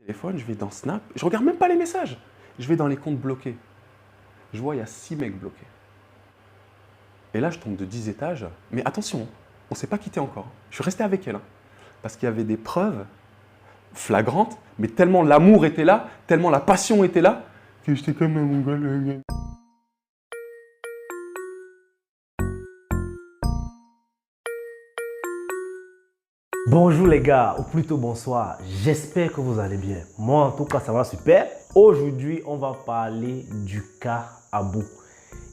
Téléphone, je vais dans Snap, je regarde même pas les messages. Je vais dans les comptes bloqués. Je vois, il y a 6 mecs bloqués. Et là, je tombe de 10 étages. Mais attention, on ne s'est pas quitté encore. Je suis resté avec elle. Parce qu'il y avait des preuves flagrantes, mais tellement l'amour était là, tellement la passion était là, que j'étais comme un mongol. Bonjour les gars, ou plutôt bonsoir, j'espère que vous allez bien. Moi en tout cas ça va super. Aujourd'hui on va parler du cas Abou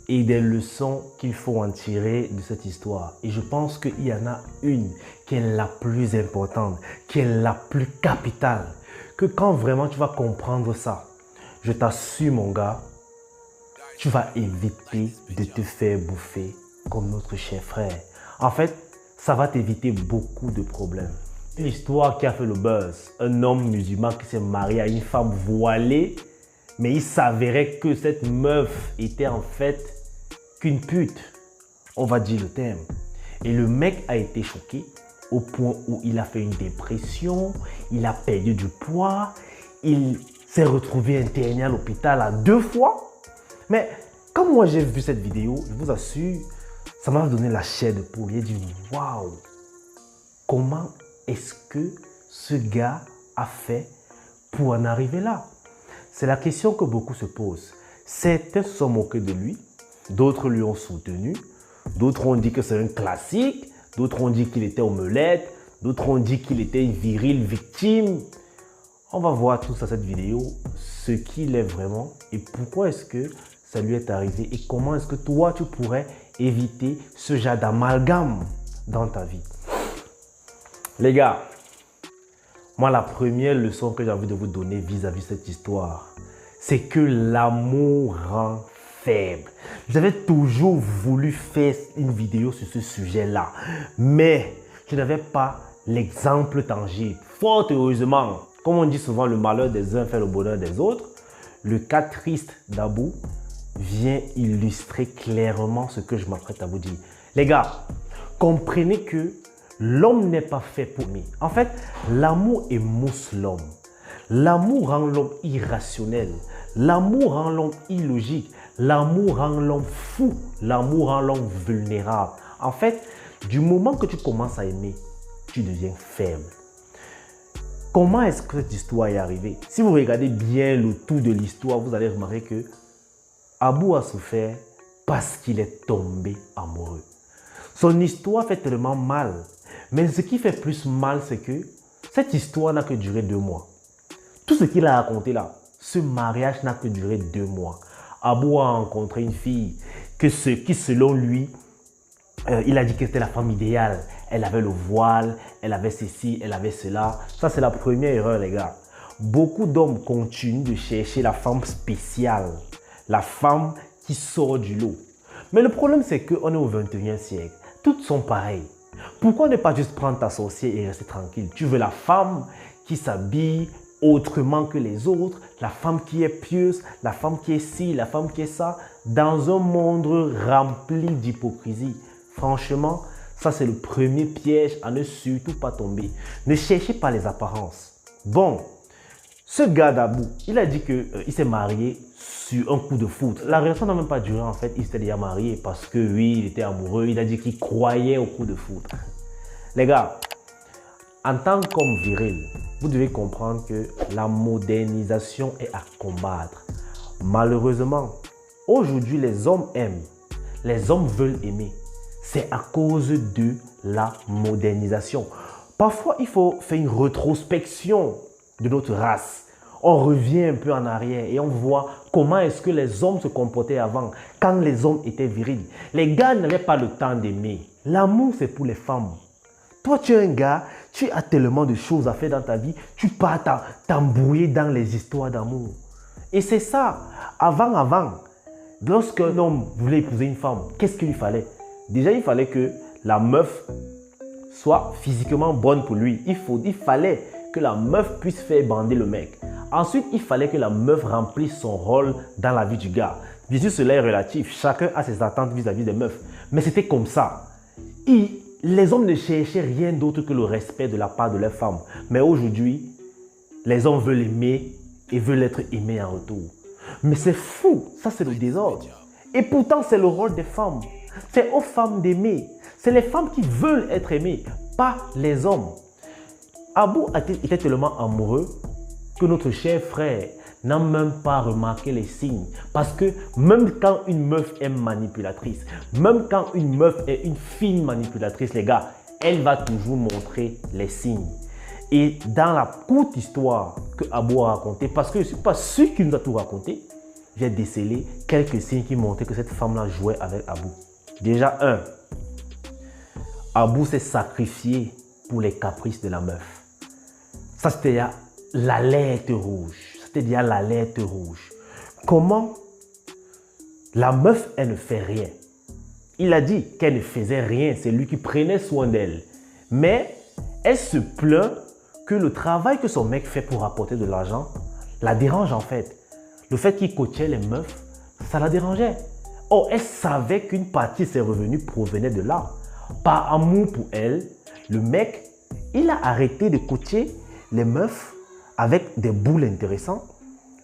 et des leçons qu'il faut en tirer de cette histoire. Et je pense qu'il y en a une qui est la plus importante, qui est la plus capitale. Que quand vraiment tu vas comprendre ça, je t'assure mon gars, tu vas éviter de te faire bouffer comme notre cher frère. En fait, ça va t'éviter beaucoup de problèmes. Une histoire qui a fait le buzz. Un homme musulman qui s'est marié à une femme voilée, mais il s'avérait que cette meuf était en fait qu'une pute. On va dire le terme. Et le mec a été choqué au point où il a fait une dépression, il a perdu du poids, il s'est retrouvé interné à l'hôpital à 2 fois. Mais quand moi j'ai vu cette vidéo, je vous assure, ça m'a donné la chair de poule. J'ai dit, waouh, comment est-ce que ce gars a fait pour en arriver là? C'est la question que beaucoup se posent. Certains se sont moqués de lui, d'autres lui ont soutenu, d'autres ont dit que c'est un classique, d'autres ont dit qu'il était omelette, d'autres ont dit qu'il était une virile victime. On va voir tout ça cette vidéo, ce qu'il est vraiment et pourquoi est-ce que ça lui est arrivé et comment est-ce que toi tu pourrais éviter ce genre d'amalgame dans ta vie. Les gars, moi la première leçon que j'ai envie de vous donner vis-à-vis de cette histoire, c'est que l'amour rend faible. J'avais toujours voulu faire une vidéo sur ce sujet-là, mais je n'avais pas l'exemple tangible. Fort heureusement, comme on dit souvent, le malheur des uns fait le bonheur des autres, le cas triste d'Abou vient illustrer clairement ce que je m'apprête à vous dire. Les gars, comprenez que l'homme n'est pas fait pour aimer. En fait, l'amour émousse l'homme. L'amour rend l'homme irrationnel. L'amour rend l'homme illogique. L'amour rend l'homme fou. L'amour rend l'homme vulnérable. En fait, du moment que tu commences à aimer, tu deviens faible. Comment est-ce que cette histoire est arrivée? Si vous regardez bien le tout de l'histoire, vous allez remarquer que Abou a souffert parce qu'il est tombé amoureux. Son histoire fait tellement mal. Mais ce qui fait plus mal, c'est que cette histoire n'a que duré 2 mois. Tout ce qu'il a raconté là, ce mariage n'a que duré 2 mois. Abou a rencontré une fille qui selon lui, il a dit que c'était la femme idéale. Elle avait le voile, elle avait ceci, elle avait cela. Ça, c'est la première erreur, les gars. Beaucoup d'hommes continuent de chercher la femme spéciale. La femme qui sort du lot. Mais le problème, c'est qu'on est au 21e siècle. Toutes sont pareilles. Pourquoi ne pas juste prendre ta sorcière et rester tranquille? Tu veux la femme qui s'habille autrement que les autres, la femme qui est pieuse, la femme qui est ci, la femme qui est ça, dans un monde rempli d'hypocrisie. Franchement, ça c'est le premier piège à ne surtout pas tomber. Ne cherchez pas les apparences. Bon, ce gars d'Abou, il a dit qu'il s'est marié sur un coup de foudre. La relation n'a même pas duré en fait, il s'était déjà marié parce que oui, il était amoureux, il a dit qu'il croyait au coup de foudre. Les gars, en tant qu'homme viril, vous devez comprendre que la modernisation est à combattre. Malheureusement, aujourd'hui les hommes aiment, les hommes veulent aimer. C'est à cause de la modernisation. Parfois, il faut faire une rétrospection de notre race. On revient un peu en arrière et on voit comment est-ce que les hommes se comportaient avant, quand les hommes étaient virils. Les gars n'avaient pas le temps d'aimer. L'amour, c'est pour les femmes. Toi, tu es un gars, tu as tellement de choses à faire dans ta vie, tu pars t'embrouiller dans les histoires d'amour. Et c'est ça. Avant, lorsqu'un homme voulait épouser une femme, qu'est-ce qu'il lui fallait? Déjà, il fallait que la meuf soit physiquement bonne pour lui. Il fallait que la meuf puisse faire bander le mec. Ensuite, il fallait que la meuf remplisse son rôle dans la vie du gars. Bien sûr, cela est relatif. Chacun a ses attentes vis-à-vis des meufs. Mais c'était comme ça. Les hommes ne cherchaient rien d'autre que le respect de la part de leurs femmes. Mais aujourd'hui, les hommes veulent aimer et veulent être aimés en retour. Mais c'est fou, ça c'est le désordre. Et pourtant c'est le rôle des femmes. C'est aux femmes d'aimer. C'est les femmes qui veulent être aimées, pas les hommes. Abou était tellement amoureux que notre cher frère n'a même pas remarqué les signes. Parce que même quand une meuf est manipulatrice, même quand une meuf est une fille manipulatrice, les gars, elle va toujours montrer les signes. Et dans la courte histoire que Abou a racontée, parce que je ne suis pas sûr qu'il nous a tout raconté, j'ai décelé quelques signes qui montraient que cette femme-là jouait avec Abou. Déjà, Abou s'est sacrifié pour les caprices de la meuf. Ça, c'était l'alerte rouge. C'était déjà l'alerte rouge. Comment la meuf, elle ne fait rien. Il a dit qu'elle ne faisait rien. C'est lui qui prenait soin d'elle. Mais elle se plaint que le travail que son mec fait pour apporter de l'argent la dérange en fait. Le fait qu'il coachait les meufs, ça la dérangeait. Or, elle savait qu'une partie de ses revenus provenait de là. Par amour pour elle, le mec, il a arrêté de coacher les meufs avec des boules intéressantes.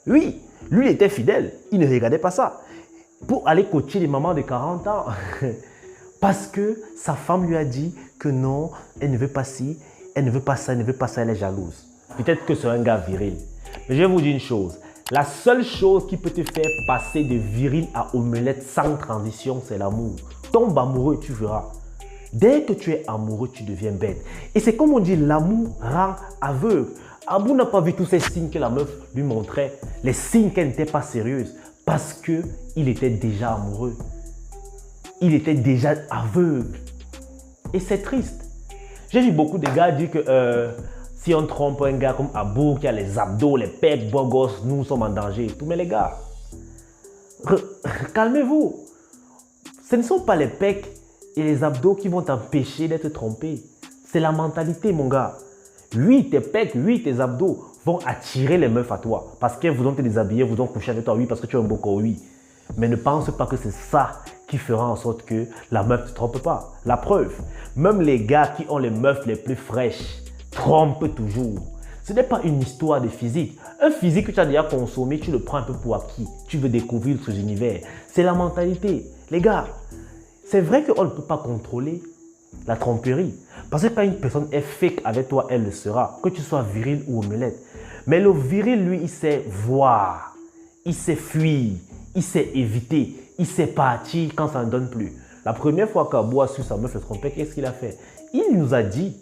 Oui, lui il était fidèle, il ne regardait pas ça. Pour aller coacher les mamans de 40 ans. Parce que sa femme lui a dit que non, elle ne veut pas ci, elle ne veut pas ça, elle ne veut pas ça, elle est jalouse. Peut-être que c'est un gars viril. Mais je vais vous dire une chose. La seule chose qui peut te faire passer de viril à omelette sans transition, c'est l'amour. Tombe amoureux, tu verras. Dès que tu es amoureux, tu deviens bête. Et c'est comme on dit, l'amour rend aveugle. Abou n'a pas vu tous ces signes que la meuf lui montrait. Les signes qu'elle n'était pas sérieuse. Parce qu'il était déjà amoureux. Il était déjà aveugle. Et c'est triste. J'ai vu beaucoup de gars dire que si on trompe un gars comme Abou qui a les abdos, les pecs, beaux gosses, nous sommes en danger. Tout, mais les gars, calmez-vous. Ce ne sont pas les pecs et les abdos qui vont t'empêcher d'être trompé. C'est la mentalité, mon gars. Oui, tes pecs, oui, tes abdos vont attirer les meufs à toi. Parce qu'elles voudront te déshabiller, voudront coucher avec toi, oui, parce que tu as un beau corps, oui. Mais ne pense pas que c'est ça qui fera en sorte que la meuf ne te trompe pas. La preuve, même les gars qui ont les meufs les plus fraîches trompent toujours. Ce n'est pas une histoire de physique. Un physique que tu as déjà consommé, tu le prends un peu pour acquis. Tu veux découvrir ce univers. C'est la mentalité. Les gars, c'est vrai qu'on ne peut pas contrôler la tromperie. Parce que quand une personne est fake avec toi, elle le sera. Que tu sois viril ou omelette. Mais le viril, lui, il sait voir. Il sait fuir. Il sait éviter. Il sait partir quand ça ne donne plus. La première fois qu'Abou a su sa meuf le tromper, qu'est-ce qu'il a fait? Il nous a dit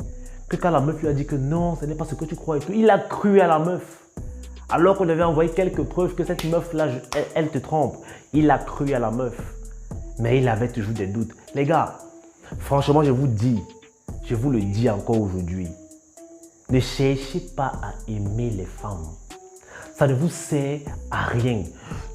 que quand la meuf lui a dit que non, ce n'est pas ce que tu crois et tout, il a cru à la meuf. Alors qu'on avait envoyé quelques preuves que cette meuf-là, elle te trompe. Il a cru à la meuf. Mais il avait toujours des doutes. Les gars, franchement, je vous le dis encore aujourd'hui. Ne cherchez pas à aimer les femmes. Ça ne vous sert à rien.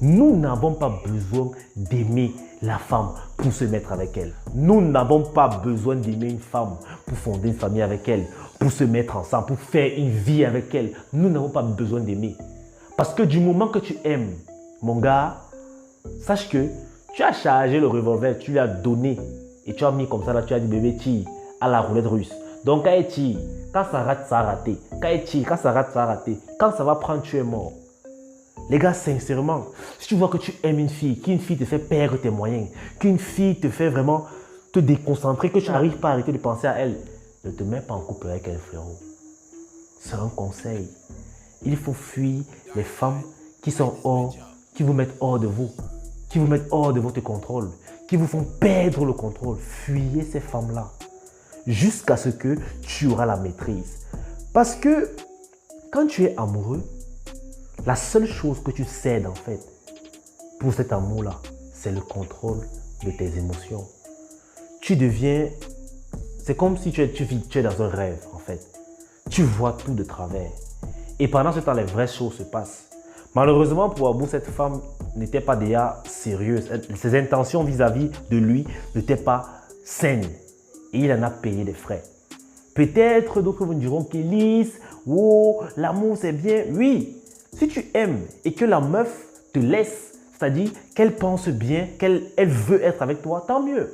Nous n'avons pas besoin d'aimer la femme pour se mettre avec elle. Nous n'avons pas besoin d'aimer une femme pour fonder une famille avec elle, pour se mettre ensemble, pour faire une vie avec elle. Nous n'avons pas besoin d'aimer. Parce que du moment que tu aimes, mon gars, sache que tu as chargé le revolver, tu lui as donné et tu as mis comme ça, là, tu as dit bébé tire à la roulette russe. Donc quand elle tire, quand ça rate, ça a raté. Quand elle tire, quand ça rate, ça a raté. Quand ça va prendre, tu es mort. Les gars, sincèrement, si tu vois que tu aimes une fille, qu'une fille te fait perdre tes moyens, qu'une fille te fait vraiment te déconcentrer, que tu n'arrives pas à arrêter de penser à elle, ne te mets pas en couple avec elle, frérot. C'est un conseil. Il faut fuir les femmes qui sont hors, qui vous mettent hors de vous, qui vous mettent hors de votre contrôle, qui vous font perdre le contrôle. Fuyez ces femmes-là jusqu'à ce que tu auras la maîtrise. Parce que quand tu es amoureux, la seule chose que tu cèdes en fait pour cet amour-là, c'est le contrôle de tes émotions. Tu deviens, c'est comme si tu es dans un rêve en fait. Tu vois tout de travers. Et pendant ce temps, les vraies choses se passent. Malheureusement pour Abou, cette femme n'était pas déjà sérieuse. Ses intentions vis-à-vis de lui n'étaient pas saines. Et il en a payé des frais. Peut-être d'autres vous diront qu'Élise, oh, l'amour c'est bien. Oui, si tu aimes et que la meuf te laisse, c'est-à-dire qu'elle pense bien, qu'elle veut être avec toi, tant mieux.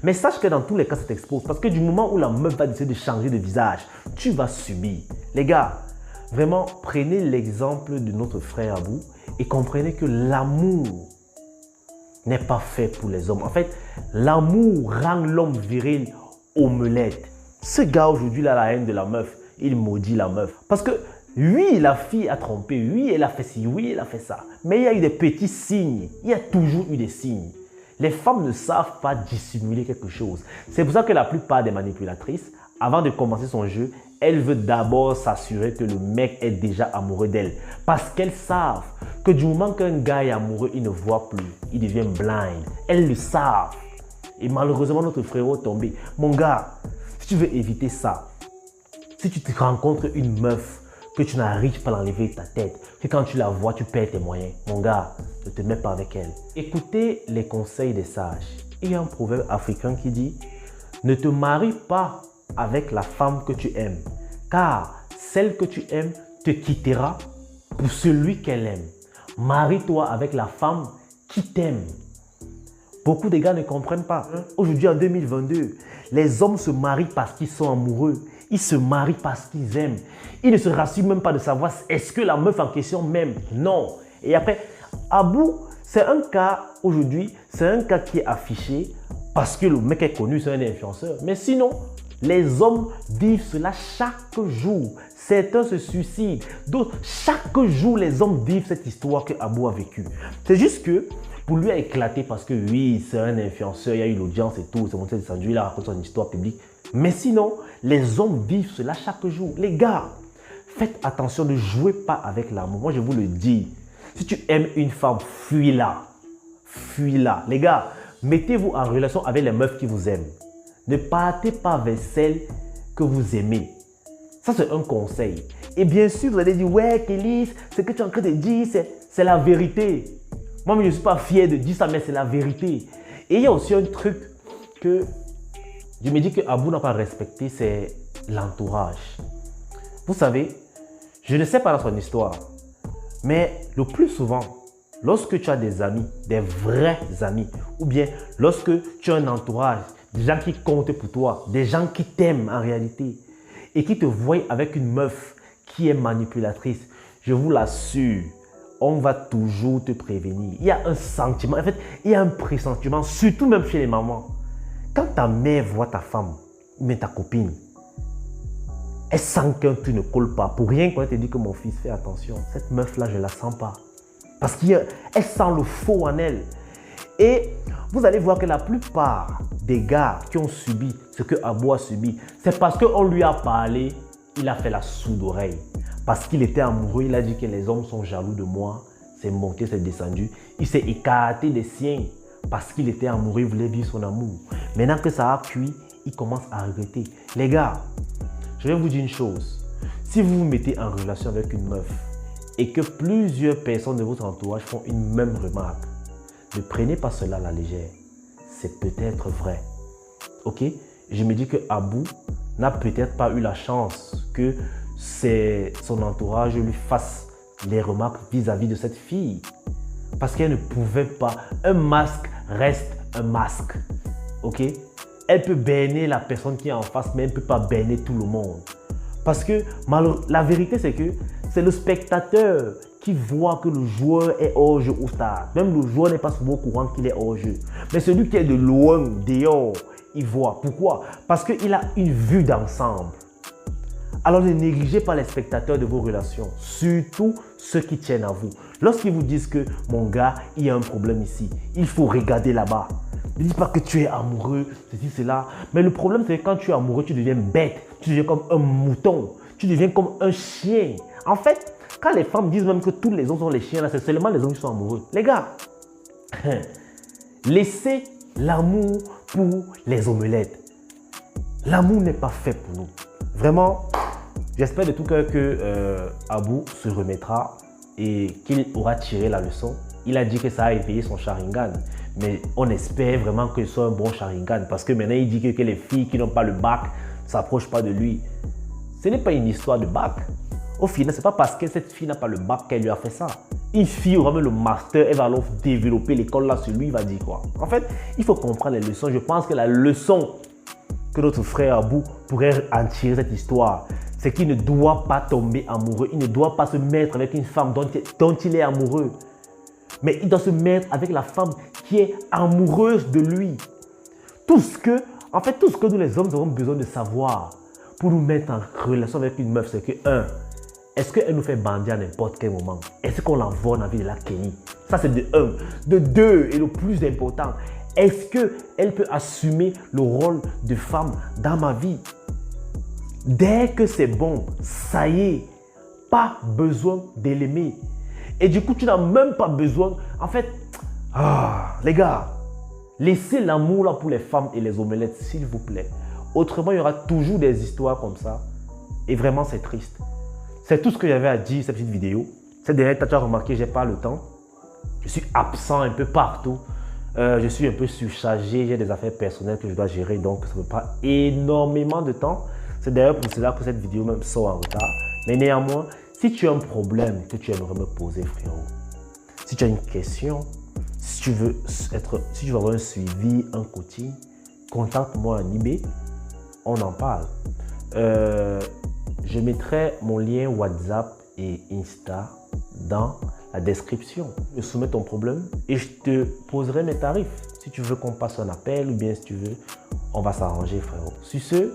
Mais sache que dans tous les cas, ça t'expose. Parce que du moment où la meuf va décider de changer de visage, tu vas subir. Les gars, Vraiment, prenez l'exemple de notre frère Abou et comprenez que l'amour n'est pas fait pour les hommes. En fait, l'amour rend l'homme viril omelette. Ce gars aujourd'hui, là, la haine de la meuf, il maudit la meuf. Parce que oui, la fille a trompé, oui, elle a fait ci, oui, elle a fait ça. Mais il y a eu des petits signes. Il y a toujours eu des signes. Les femmes ne savent pas dissimuler quelque chose. C'est pour ça que la plupart des manipulatrices, avant de commencer son jeu, elles veulent d'abord s'assurer que le mec est déjà amoureux d'elle. Parce qu'elles savent que du moment qu'un gars est amoureux, il ne voit plus. Il devient blind. Elles le savent. Et malheureusement, notre frérot est tombé. Mon gars, si tu veux éviter ça, si tu te rencontres une meuf que tu n'arrives pas à l'enlever de ta tête, que quand tu la vois, tu perds tes moyens, mon gars, ne te mets pas avec elle. Écoutez les conseils des sages. Il y a un proverbe africain qui dit « Ne te marie pas avec la femme que tu aimes, car celle que tu aimes te quittera pour celui qu'elle aime. Marie-toi avec la femme qui t'aime. » Beaucoup de gars ne comprennent pas. Aujourd'hui, en 2022, les hommes se marient parce qu'ils sont amoureux. Ils se marient parce qu'ils aiment. Ils ne se rassurent même pas de savoir est-ce que la meuf en question m'aime. Non. Et après, Abou, c'est un cas aujourd'hui, c'est un cas qui est affiché parce que le mec est connu, c'est un influenceur. Mais sinon, les hommes vivent cela chaque jour. Certains se suicident. D'autres, chaque jour, les hommes vivent cette histoire que Abou a vécue. C'est juste que pour lui a éclaté parce que oui, c'est un influenceur, il y a eu l'audience et tout, c'est monté descendu, il a raconté son histoire publique. Mais sinon, les hommes vivent cela chaque jour. Les gars, faites attention, ne jouez pas avec l'amour. Moi, je vous le dis, si tu aimes une femme, fuis-la. Fuis-la. Les gars, mettez-vous en relation avec les meufs qui vous aiment. Ne partez pas vers celles que vous aimez. Ça, c'est un conseil. Et bien sûr, vous allez dire, ouais, Kélis, ce que tu es en train de dire, c'est la vérité. Moi, je ne suis pas fier de dire ça, mais c'est la vérité. Et il y a aussi un truc que je me dis que Abou n'a pas respecté, c'est l'entourage. Vous savez, je ne sais pas dans son histoire, mais le plus souvent, lorsque tu as des amis, des vrais amis, ou bien lorsque tu as un entourage, des gens qui comptent pour toi, des gens qui t'aiment en réalité, et qui te voient avec une meuf qui est manipulatrice, je vous l'assure, on va toujours te prévenir. Il y a un sentiment, en fait, il y a un pressentiment, surtout même chez les mamans. Quand ta mère voit ta femme, mais ta copine, elle sent qu'un truc ne colle pas. Pour rien qu'on te dit que mon fils, fais attention, cette meuf-là, je ne la sens pas. Parce qu'elle sent le faux en elle. Et vous allez voir que la plupart des gars qui ont subi ce que Abou a subi, c'est parce qu'on lui a parlé, il a fait la sourde oreille. Parce qu'il était amoureux, il a dit que les hommes sont jaloux de moi. C'est monté, c'est descendu. Il s'est écarté des siens parce qu'il était amoureux, il voulait vivre son amour. Maintenant que ça a cuit, il commence à regretter. Les gars, je vais vous dire une chose. Si vous vous mettez en relation avec une meuf et que plusieurs personnes de votre entourage font une même remarque, ne prenez pas cela à la légère. C'est peut-être vrai. Ok? Je me dis que Abou n'a peut-être pas eu la chance que son entourage lui fasse les remarques vis-à-vis de cette fille. Parce qu'elle ne pouvait pas. Un masque reste un masque. Ok? Elle peut berner la personne qui est en face, mais elle ne peut pas berner tout le monde. Parce que la vérité, c'est que c'est le spectateur qui voit que le joueur est hors jeu au stade. Même le joueur n'est pas souvent au courant qu'il est hors jeu. Mais celui qui est de loin, dehors, il voit. Pourquoi? Parce qu'il a une vue d'ensemble. Alors ne négligez pas les spectateurs de vos relations, surtout ceux qui tiennent à vous. Lorsqu'ils vous disent que mon gars, il y a un problème ici, il faut regarder là-bas. Ne dis pas que tu es amoureux, ceci, cela. Mais le problème, c'est que quand tu es amoureux, tu deviens bête, tu deviens comme un mouton, tu deviens comme un chien. En fait, quand les femmes disent même que tous les hommes sont les chiens, c'est seulement les hommes qui sont amoureux. Les gars, laissez l'amour pour les omelettes. L'amour n'est pas fait pour nous. Vraiment, j'espère de tout cœur que Abou se remettra et qu'il aura tiré la leçon. Il a dit que ça a éveillé son Sharingan. Mais on espère vraiment que ce soit un bon Sharingan. Parce que maintenant, il dit que les filles qui n'ont pas le bac ne s'approchent pas de lui. Ce n'est pas une histoire de bac. Au final, ce n'est pas parce que cette fille n'a pas le bac qu'elle lui a fait ça. Une fille aura même le master, elle va alors développer l'école là sur lui, il va dire quoi. En fait, il faut comprendre les leçons. Je pense que la leçon que notre frère Abou pourrait en tirer cette histoire, c'est qu'il ne doit pas tomber amoureux. Il ne doit pas se mettre avec une femme dont il est amoureux. Mais il doit se mettre avec la femme qui est amoureuse de lui. Tout ce que nous les hommes avons besoin de savoir pour nous mettre en relation avec une meuf, c'est que est-ce qu'elle nous fait bander à n'importe quel moment? Est-ce qu'on l'envoie dans la vie de la Kenny? Ça, c'est de 1. De 2, et le plus important, est-ce qu'elle peut assumer le rôle de femme dans ma vie? Dès que c'est bon, ça y est, pas besoin de l'aimer. Et du coup, tu n'as même pas besoin. En fait, les gars, laissez l'amour là pour les femmes et les omelettes, s'il vous plaît. Autrement, il y aura toujours des histoires comme ça. Et vraiment, c'est triste. C'est tout ce que j'avais à dire cette petite vidéo. Cette dernière, tu as remarqué, je n'ai pas le temps. Je suis absent un peu partout. Je suis un peu surchargé. J'ai des affaires personnelles que je dois gérer. Donc, ça ne prend pas énormément de temps. C'est d'ailleurs pour cela que cette vidéo même sort en retard. Mais néanmoins, si tu as un problème que tu aimerais me poser, frérot, si tu as une question, si tu veux avoir un suivi, un coaching, contacte-moi en eBay. On en parle. Je mettrai mon lien WhatsApp et Insta dans la description. Je soumets ton problème et je te poserai mes tarifs. Si tu veux qu'on passe un appel ou bien si tu veux, on va s'arranger, frérot. Sur ce,